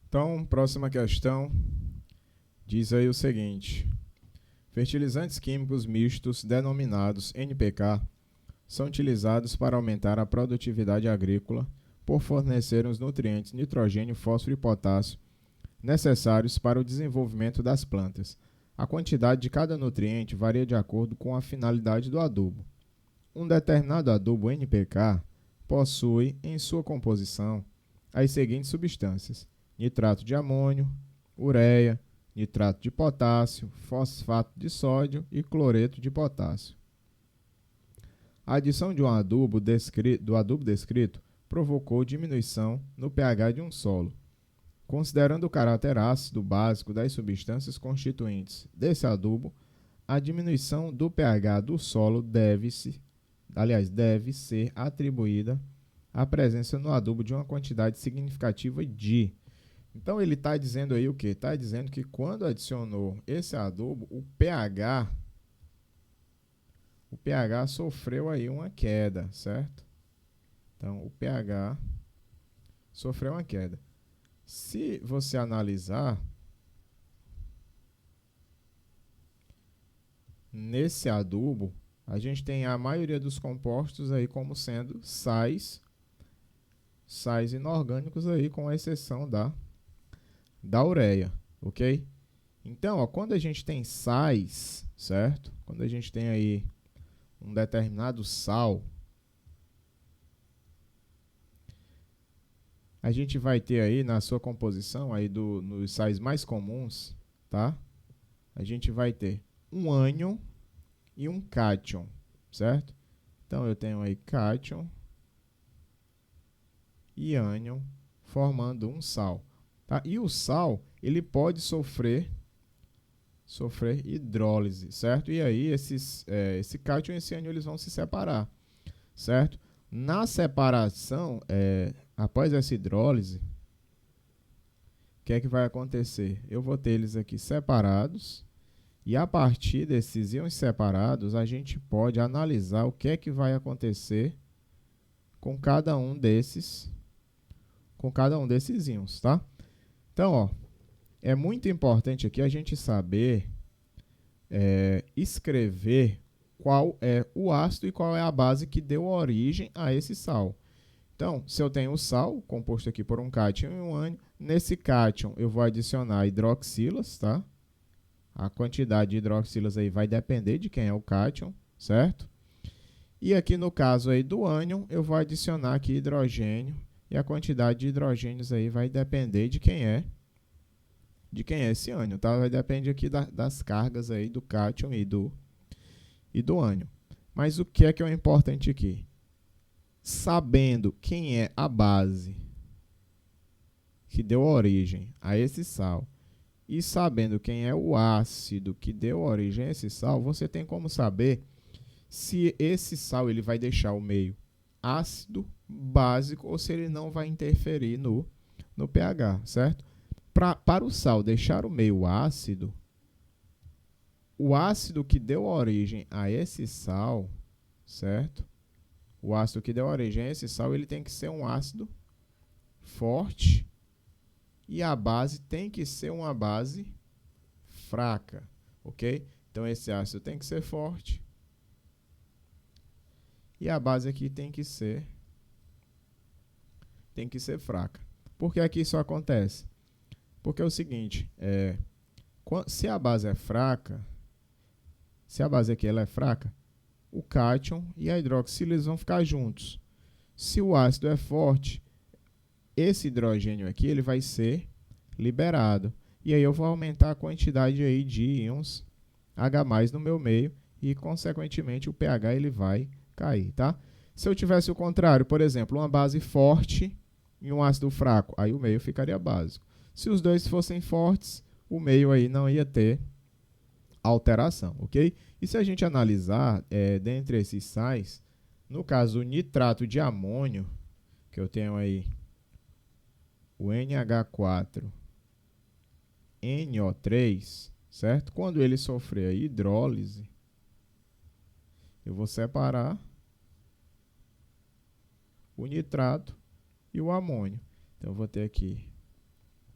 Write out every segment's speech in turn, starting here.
Então, próxima questão diz aí o seguinte: fertilizantes químicos mistos, denominados NPK, são utilizados para aumentar a produtividade agrícola por fornecer os nutrientes nitrogênio, fósforo e potássio necessários para o desenvolvimento das plantas. A quantidade de cada nutriente varia de acordo com a finalidade do adubo. Um determinado adubo NPK possui em sua composição as seguintes substâncias: nitrato de amônio, ureia, nitrato de potássio, fosfato de sódio e cloreto de potássio. A adição de um adubo descrito provocou diminuição no pH de um solo. Considerando o caráter ácido básico das substâncias constituintes desse adubo, a diminuição do pH do solo deve ser atribuída à presença no adubo de uma quantidade significativa de. Então ele está dizendo aí o quê? Está dizendo que quando adicionou esse adubo, o pH sofreu aí uma queda, certo? Então o pH sofreu uma queda. Se você analisar, nesse adubo, a gente tem a maioria dos compostos aí como sendo sais inorgânicos aí, com exceção da ureia, ok? Então, ó, quando a gente tem sais, certo? Quando a gente tem aí um determinado sal, a gente vai ter aí na sua composição aí nos sais mais comuns, tá? A gente vai ter um ânion e um cátion, certo? Então eu tenho aí cátion e ânion formando um sal, tá? E o sal, ele pode sofrer hidrólise, certo? E aí esse cátion e esse ânion eles vão se separar, certo? Na separação, após essa hidrólise, o que é que vai acontecer? Eu vou ter eles aqui separados, e a partir desses íons separados, a gente pode analisar o que é que vai acontecer com cada um desses íons, tá? Então, ó, é muito importante aqui a gente saber escrever qual é o ácido e qual é a base que deu origem a esse sal. Então, se eu tenho o sal, composto aqui por um cátion e um ânion, nesse cátion eu vou adicionar hidroxilas, tá? A quantidade de hidroxilas aí vai depender de quem é o cátion, certo? E aqui no caso aí do ânion, eu vou adicionar aqui hidrogênio, e a quantidade de hidrogênios aí vai depender de quem é esse ânion, tá? Vai depender aqui das cargas aí do cátion e do ânion. Mas o que é o importante aqui? Sabendo quem é a base que deu origem a esse sal e sabendo quem é o ácido que deu origem a esse sal, você tem como saber se esse sal ele vai deixar o meio ácido, básico, ou se ele não vai interferir no pH, certo? Para o sal deixar o meio ácido, o ácido que deu origem a esse sal, certo? O ácido que deu origem a esse sal, ele tem que ser um ácido forte e a base tem que ser uma base fraca, ok? Então esse ácido tem que ser forte e a base aqui tem que ser fraca. Por que aqui isso acontece? Porque é o seguinte, se a base é fraca, se a base aqui ela é fraca, o cátion e a hidroxila eles vão ficar juntos. Se o ácido é forte, esse hidrogênio aqui ele vai ser liberado. E aí eu vou aumentar a quantidade aí de íons H+ no meu meio e, consequentemente, o pH ele vai cair, tá? Se eu tivesse o contrário, por exemplo, uma base forte e um ácido fraco, aí o meio ficaria básico. Se os dois fossem fortes, o meio aí não ia ter alteração, ok? E se a gente analisar dentre esses sais, no caso o nitrato de amônio, que eu tenho aí o NH4NO3, certo? Quando ele sofrer a hidrólise, eu vou separar o nitrato e o amônio. Então eu vou ter aqui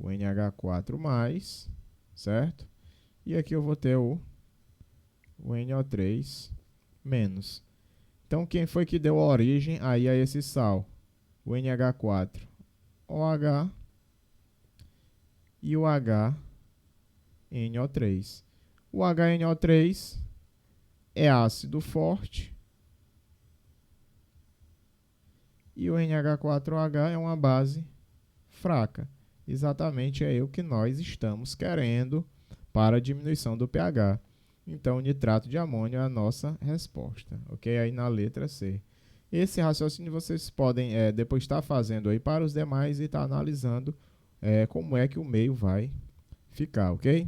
o NH4+, certo? E aqui eu vou ter o NO3-. Então, quem foi que deu origem aí a esse sal? O NH4OH e o HNO3. O HNO3 é ácido forte e o NH4OH é uma base fraca. Exatamente é o que nós estamos querendo para a diminuição do pH. Então, o nitrato de amônio é a nossa resposta, ok? Aí na letra C. Esse raciocínio vocês podem depois estar fazendo aí para os demais e estar analisando como é que o meio vai ficar, ok?